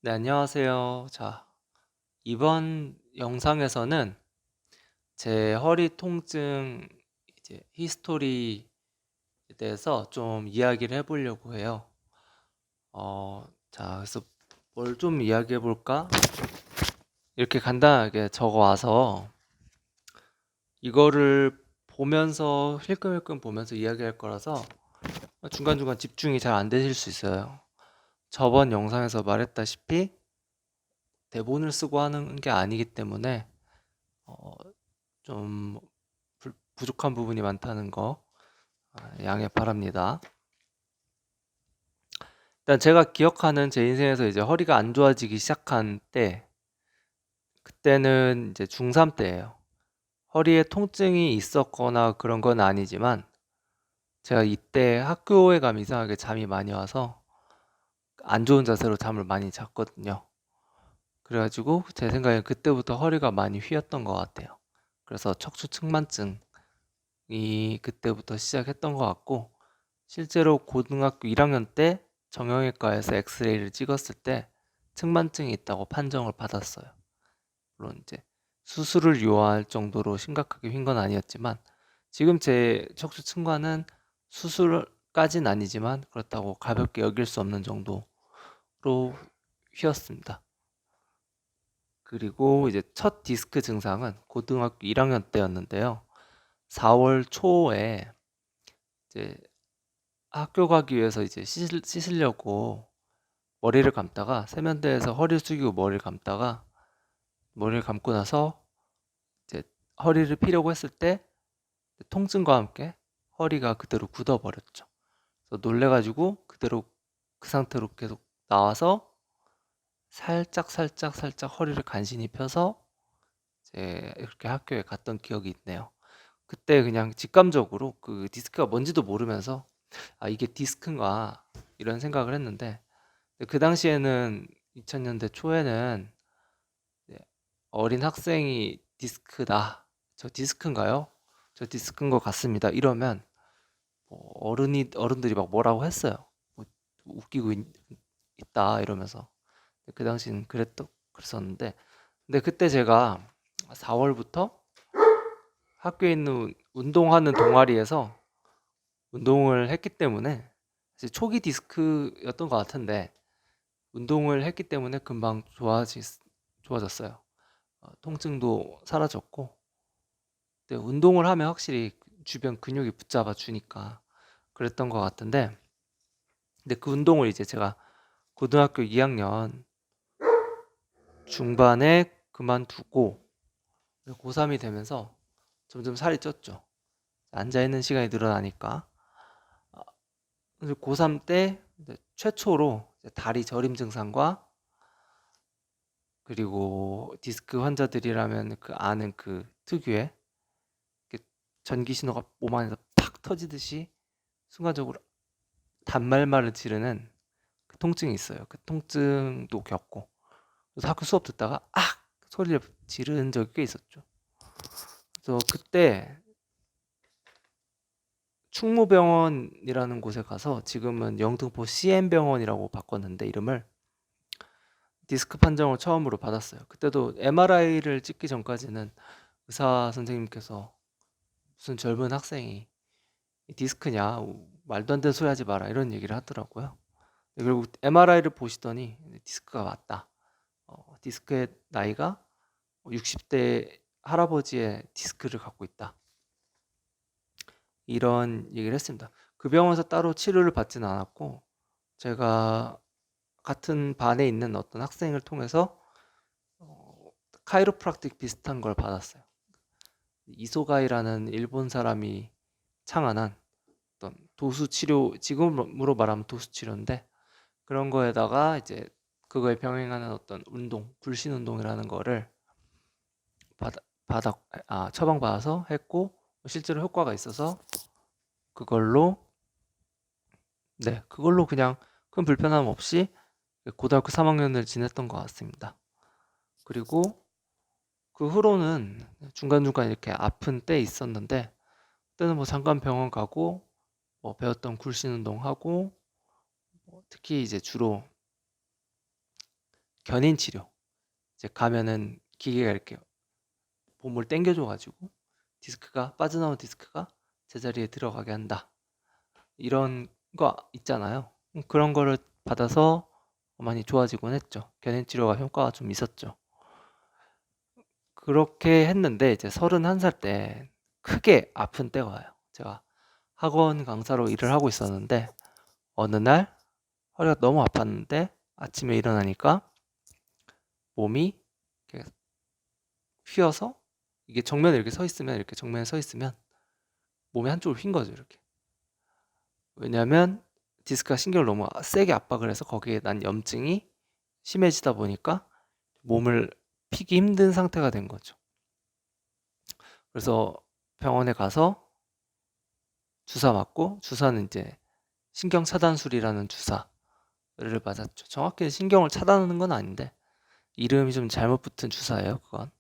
네, 안녕하세요. 자, 이번 영상에서는 제 허리 통증 이제 히스토리에 대해서 좀 이야기를 해보려고 해요. 자, 그래서 뭘 좀 이야기해 볼까? 이렇게 간단하게 적어 와서 이거를 보면서 힐끔힐끔 보면서 이야기할 거라서 중간중간 집중이 잘 안 되실 수 있어요. 저번 영상에서 말했다시피 대본을 쓰고 하는 게 아니기 때문에 어, 좀 부족한 부분이 많다는 거 양해 바랍니다. 일단 제가 기억하는 제 인생에서 이제 허리가 안 좋아지기 시작한 때, 그때는 이제 중3 때예요. 허리에 통증이 있었거나 그런 건 아니지만 제가 이때 학교에 가면 이상하게 잠이 많이 와서 안 좋은 자세로 잠을 많이 잤거든요. 그래가지고 제 생각엔 그때부터 허리가 많이 휘었던 것 같아요. 그래서 척추 측만증이 그때부터 시작했던 것 같고, 실제로 고등학교 1학년 때 정형외과에서 엑스레이를 찍었을 때 측만증이 있다고 판정을 받았어요. 물론 이제 수술을 요할 정도로 심각하게 휜 건 아니었지만, 지금 제 척추 측만은 수술까진 아니지만 그렇다고 가볍게 여길 수 없는 정도로 휘었습니다. 그리고 이제 첫 디스크 증상은 고등학교 1학년 때였는데요. 4월 초에 이제 학교 가기 위해서 이제 씻으려고 머리를 감다가, 세면대에서 허리를 숙이고 머리를 감고 나서 이제 허리를 펴려고 했을 때 통증과 함께 허리가 그대로 굳어버렸죠. 그래서 놀래가지고 그대로 그 상태로 계속 나와서 살짝 허리를 간신히 펴서 이제 이렇게 학교에 갔던 기억이 있네요. 그때 그냥 직감적으로 그 디스크가 뭔지도 모르면서 이게 디스크인가 이런 생각을 했는데, 그 당시에는 2000년대 초에는 이제 어린 학생이 디스크다, 저 디스크인가요? 저 디스크인 것 같습니다, 이러면 뭐 어른들이 막 뭐라고 했어요. 뭐 웃기고 있다 이러면서. 그 당시는 그랬었는데, 근데 그때 제가 4월부터 학교에 있는 운동하는 동아리에서 운동을 했기 때문에, 사실 초기 디스크였던 것 같은데 운동을 했기 때문에 금방 좋아졌어요. 통증도 사라졌고, 근데 운동을 하면 확실히 주변 근육이 붙잡아 주니까 그랬던 것 같은데, 근데 그 운동을 이제 제가 고등학교 2학년 중반에 그만두고 고3이 되면서 점점 살이 쪘죠. 앉아있는 시간이 늘어나니까. 아, 그래서 고3 때 최초로 다리 저림 증상과, 그리고 디스크 환자들이라면 그 아는 그 특유의 전기 신호가 몸 안에서 팍 터지듯이 순간적으로 단말말을 지르는 그 통증이 있어요. 그 통증도 겪고, 그래서 학교 수업 듣다가 소리를 지른 적이 꽤 있었죠. 그래서 그때 충무병원이라는 곳에 가서, 지금은 영등포 CM병원이라고 바꿨는데 이름을, 디스크 판정을 처음으로 받았어요. 그때도 MRI를 찍기 전까지는 의사 선생님께서 무슨 젊은 학생이 디스크냐, 말도 안 되는 소리 하지 마라, 이런 얘기를 하더라고요. 결국 MRI를 보시더니 디스크가 맞다. 디스크의 나이가 60대 할아버지의 디스크를 갖고 있다, 이런 얘기를 했습니다. 그 병원에서 따로 치료를 받지는 않았고, 제가 같은 반에 있는 어떤 학생을 통해서 카이로프락틱 비슷한 걸 받았어요. 이소가이라는 일본 사람이 창안한 어떤 도수 치료, 지금으로 말하면 도수 치료인데, 그런 거에다가 이제 그거에 병행하는 어떤 운동, 불신 운동이라는 거를 받아, 처방받아서 했고, 실제로 효과가 있어서 그걸로, 그걸로 그냥 큰 불편함 없이 고등학교 3학년을 지냈던 것 같습니다. 그리고 그 후로는 중간중간 이렇게 아픈 때 있었는데, 그때는 뭐 잠깐 병원 가고 뭐 배웠던 굴신 운동하고, 특히 이제 주로 견인 치료. 이제 가면은 기계가 이렇게 몸을 당겨줘가지고 디스크가 빠져나온 디스크가 제자리에 들어가게 한다. 이런 거 있잖아요. 그런 거를 받아서 많이 좋아지곤 했죠. 견인 치료가 효과가 좀 있었죠. 그렇게 했는데 이제 31살 때 크게 아픈 때가 와요. 제가 학원 강사로 일을 하고 있었는데 어느 날 허리가 너무 아팠는데 아침에 일어나니까 몸이 이렇게 휘어서 이게 정면에 이렇게 서 있으면 이렇게 정면에 서 있으면 몸이 한쪽으로 휜 거죠, 이렇게. 왜냐면 디스크가 신경을 너무 세게 압박을 해서 거기에 난 염증이 심해지다 보니까 몸을 피기 힘든 상태가 된 거죠. 그래서 병원에 가서 주사 맞고, 주사는 이제 신경 차단술이라는 주사를 맞았죠. 정확히 신경을 차단하는 건 아닌데 이름이 좀 잘못 붙은 주사예요, 그건.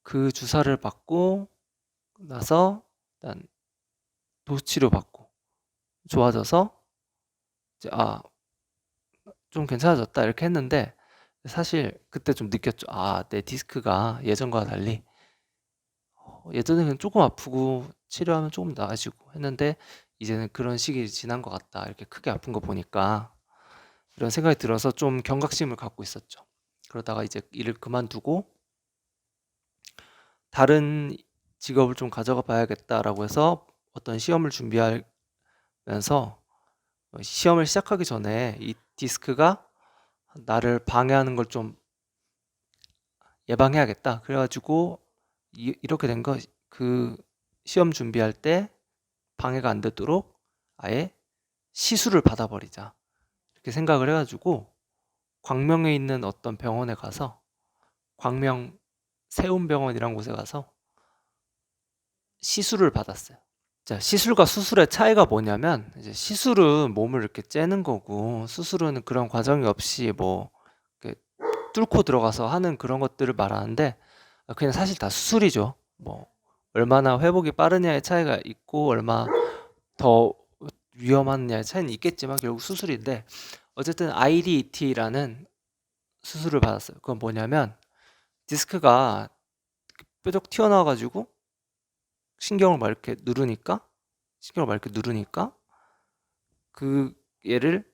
그 주사를 받고 나서 일단 도수치료 받고 좋아져서 이제 좀 괜찮아졌다 이렇게 했는데 사실 그때 좀 느꼈죠. 내 디스크가 예전과 달리 예전에는 조금 아프고 치료하면 조금 나아지고 했는데 이제는 그런 시기 지난 것 같다. 이렇게 크게 아픈 거 보니까 이런 생각이 들어서 좀 경각심을 갖고 있었죠. 그러다가 이제 일을 그만두고 다른 직업을 좀 가져가 봐야겠다라고 해서 어떤 시험을 준비하면서 시험을 시작하기 전에 이 디스크가 나를 방해하는 걸 좀 예방해야겠다. 그래가지고 이렇게 된 거, 그 시험 준비할 때 방해가 안 되도록 아예 시술을 받아버리자. 이렇게 생각을 해가지고 광명에 있는 어떤 병원에 가서 광명 세운병원이란 곳에 가서 시술을 받았어요. 자, 시술과 수술의 차이가 뭐냐면 이제 시술은 몸을 이렇게 째는 거고 수술은 그런 과정이 없이 뭐 이렇게 뚫고 들어가서 하는 그런 것들을 말하는데 그냥 사실 다 수술이죠. 뭐 얼마나 회복이 빠르냐의 차이가 있고 얼마 더 위험하냐의 차이는 있겠지만 결국 수술인데 어쨌든 IDET라는 수술을 받았어요. 그건 뭐냐면 디스크가 뾰족 튀어나와가지고 신경을 막 이렇게 누르니까 신경을 막 이렇게 누르니까 그 얘를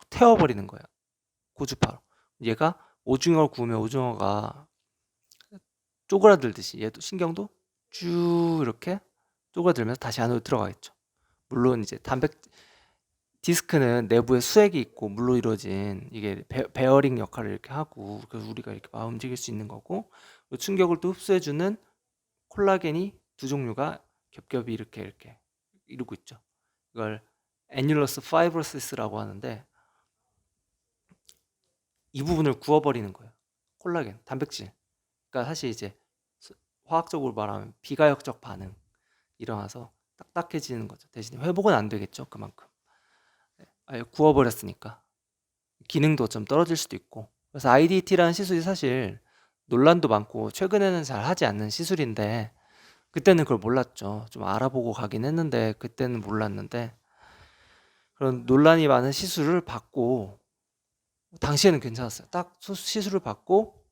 태워버리는 거예요. 고주파로. 얘가 오징어를 구우면 오징어가 쪼그라들듯이 얘도 신경도 쭉 이렇게 쪼그라들면서 다시 안으로 들어가겠죠. 물론 이제 디스크는 내부에 수액이 있고 물로 이루어진 이게 베어링 역할을 이렇게 하고 그래서 우리가 이렇게 막 움직일 수 있는 거고 충격을 또 흡수해주는 콜라겐이 두 종류가 겹겹이 이렇게 이루고 있죠. 이걸 애뉴러스 파이브로시스라고 하는데 이 부분을 구워버리는 거예요. 콜라겐, 단백질. 그러니까 사실 이제 화학적으로 말하면 비가역적 반응 일어나서 딱딱해지는 거죠. 대신 회복은 안 되겠죠, 그만큼. 아예 구워버렸으니까 기능도 좀 떨어질 수도 있고. 그래서 IDT라는 시술이 사실 논란도 많고 최근에는 잘 하지 않는 시술인데 그때는 그걸 몰랐죠. 좀 알아보고 가긴 했는데 그때는 몰랐는데 그런 논란이 많은 시술을 받고 당시에는 괜찮았어요. 딱 시술을 받고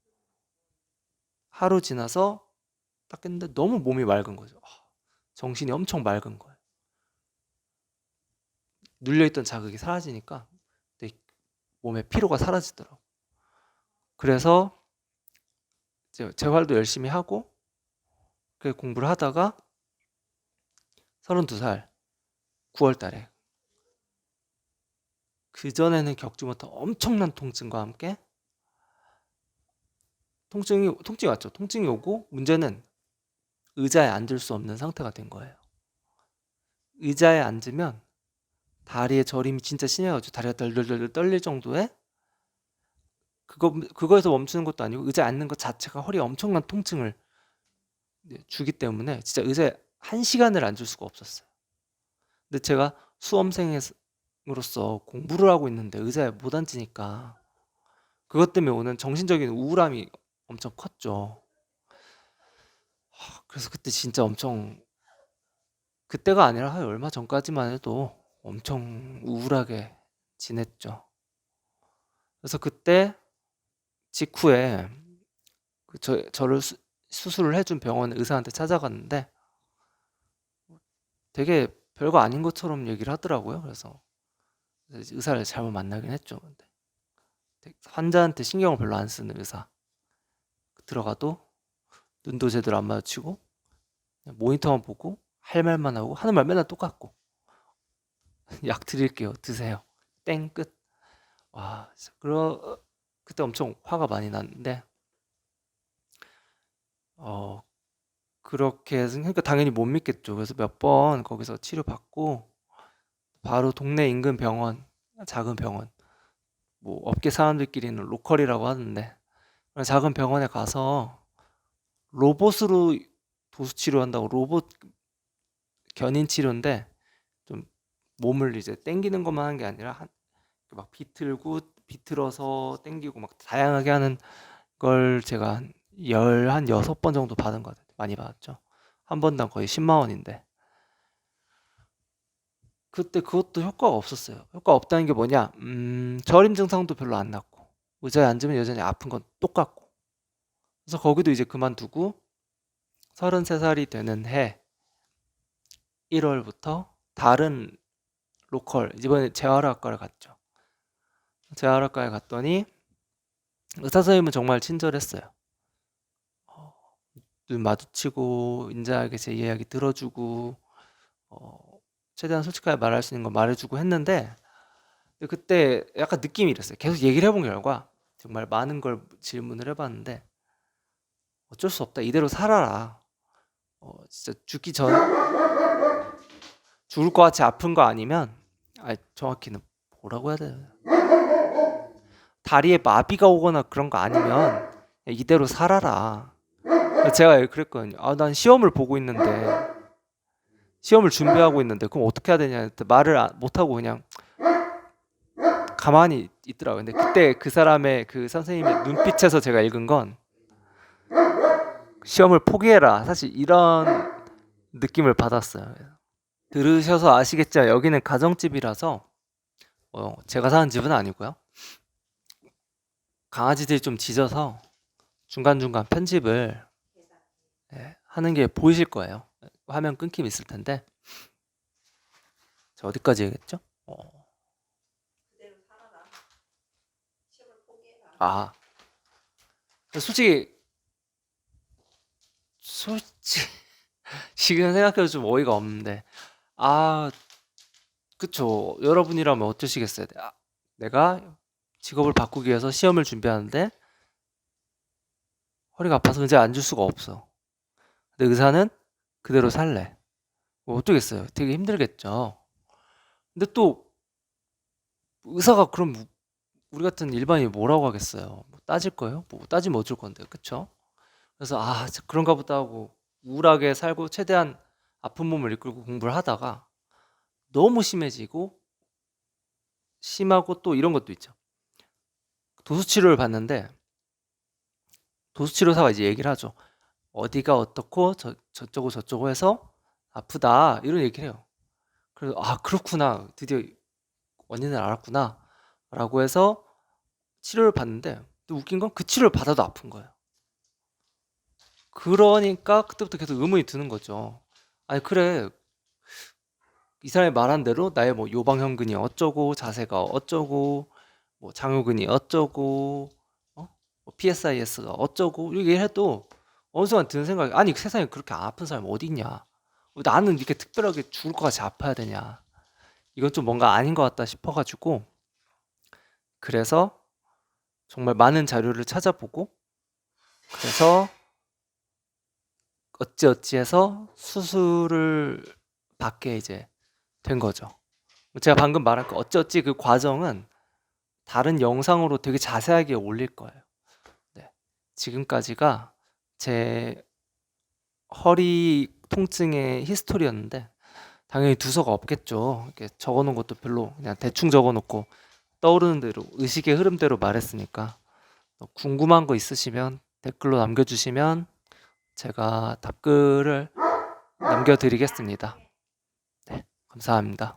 하루 지나서 딱 했는데 너무 몸이 맑은 거죠. 정신이 엄청 맑은 거예요. 눌려있던 자극이 사라지니까 몸의 피로가 사라지더라고요. 그래서 이제 재활도 열심히 하고 공부를 하다가 32살 9월 달에 그전에는 겪지 못한 엄청난 통증과 함께 통증이 왔죠. 통증이 오고 문제는 의자에 앉을 수 없는 상태가 된 거예요. 의자에 앉으면 다리의 저림이 진짜 심해가지고 다리가 덜덜덜 떨릴 정도의 그거에서 멈추는 것도 아니고 의자에 앉는 것 자체가 허리에 엄청난 통증을 주기 때문에 진짜 의자에 1시간을 앉을 수가 없었어요. 근데 제가 수험생으로서 공부를 하고 있는데 의자에 못 앉으니까 그것 때문에 오는 정신적인 우울함이 엄청 컸죠. 그래서 그때 진짜 엄청 그때가 아니라 얼마 전까지만 해도 엄청 우울하게 지냈죠. 그래서 그때 직후에 저를 수술을 해준 병원 의사한테 찾아갔는데 되게 별거 아닌 것처럼 얘기를 하더라고요. 그래서 의사를 잘못 만나긴 했죠. 근데 환자한테 신경을 별로 안 쓰는 의사. 들어가도 눈도 제대로 안 마주치고 그냥 모니터만 보고 할 말만 하고 하는 말 맨날 똑같고 약 드릴게요. 드세요. 땡 끝. 와, 그때 엄청 화가 많이 났는데 그렇게 해서 그러니까 당연히 못 믿겠죠. 그래서 몇 번 거기서 치료받고 바로 동네 인근 병원, 작은 병원, 뭐 업계 사람들끼리는 로컬이라고 하는데 작은 병원에 가서 로봇으로 도수 치료한다고 로봇 견인 치료인데 좀 몸을 이제 땡기는 것만 하는 게 아니라 막 비틀어서 땡기고 막 다양하게 하는 걸 제가 한 6번 정도 받은 것 같아요. 많이 받았죠. 한 번당 거의 10만 원인데 그때 그것도 효과가 없었어요. 효과 없다는 게 뭐냐? 저림 증상도 별로 안 났고 의자에 앉으면 여전히 아픈 건 똑같고 그래서 거기도 이제 그만두고 33살이 되는 해 1월부터 다른 로컬 이번에 재활학과를 갔죠. 재활학과에 갔더니 의사 선생님은 정말 친절했어요. 눈 마주치고 인자하게 제 이야기 들어주고 최대한 솔직하게 말할 수 있는 거 말해주고 했는데 그때 약간 느낌이 이랬어요. 계속 얘기를 해본 결과 정말 많은 걸 질문을 해봤는데 어쩔 수 없다. 이대로 살아라. 진짜 죽을 것 같이 아픈 거 아니면 정확히는 뭐라고 해야 되나? 다리에 마비가 오거나 그런 거 아니면 이대로 살아라. 제가 그랬거든요. 난 시험을 보고 있는데 시험을 준비하고 있는데 그럼 어떻게 해야 되냐 했더니 말을 못하고 그냥 가만히 있더라고요. 근데 그때 그 사람의 그 선생님의 눈빛에서 제가 읽은 건 시험을 포기해라. 사실 이런 느낌을 받았어요. 들으셔서 아시겠지만 여기는 가정집이라서 제가 사는 집은 아니고요. 강아지들이 좀 짖어서 중간중간 편집을 하는 게 보이실 거예요. 화면 끊김 있을 텐데. 자, 어디까지 얘기했죠? 솔직히 지금 생각해도 좀 어이가 없는데 그쵸. 여러분이라면 어떠시겠어요? 내가 직업을 바꾸기 위해서 시험을 준비하는데 허리가 아파서 의자에 앉을 수가 없어. 근데 의사는 그대로 살래. 뭐 어쩌겠어요. 되게 힘들겠죠. 근데 또 의사가 그럼 우리 같은 일반인이 뭐라고 하겠어요? 뭐 따질 거예요? 뭐 따지면 어쩔 건데, 그쵸? 그래서 그런가 보다 하고 우울하게 살고 최대한 아픈 몸을 이끌고 공부를 하다가 너무 심하고 또 이런 것도 있죠. 도수치료를 받는데 도수치료사가 이제 얘기를 하죠. 어디가 어떻고 저쩌고 저쩌고 해서 아프다 이런 얘기를 해요. 그래서 그렇구나 드디어 원인을 알았구나 라고 해서 치료를 받는데 또 웃긴 건 그 치료를 받아도 아픈 거예요. 그러니까 그때부터 계속 의문이 드는 거죠. 아니 그래 이 사람이 말한 대로 나의 뭐 요방형근이 어쩌고 자세가 어쩌고 뭐 장요근이 어쩌고 뭐 PSIS가 어쩌고 이렇게 해도 어느 순간 드는 생각이 아니 세상에 그렇게 안 아픈 사람이 어디 있냐 나는 이렇게 특별하게 죽을 것 같이 아파야 되냐 이건 좀 뭔가 아닌 것 같다 싶어가지고 그래서 정말 많은 자료를 찾아보고 그래서 어찌어찌해서 수술을 받게 이제 된 거죠. 제가 방금 말한 그 어찌어찌 그 과정은 다른 영상으로 되게 자세하게 올릴 거예요. 네. 지금까지가 제 허리 통증의 히스토리였는데 당연히 두서가 없겠죠. 이렇게 적어놓은 것도 별로 그냥 대충 적어놓고 떠오르는 대로 의식의 흐름대로 말했으니까 궁금한 거 있으시면 댓글로 남겨주시면 제가 답글을 남겨드리겠습니다. 네, 감사합니다.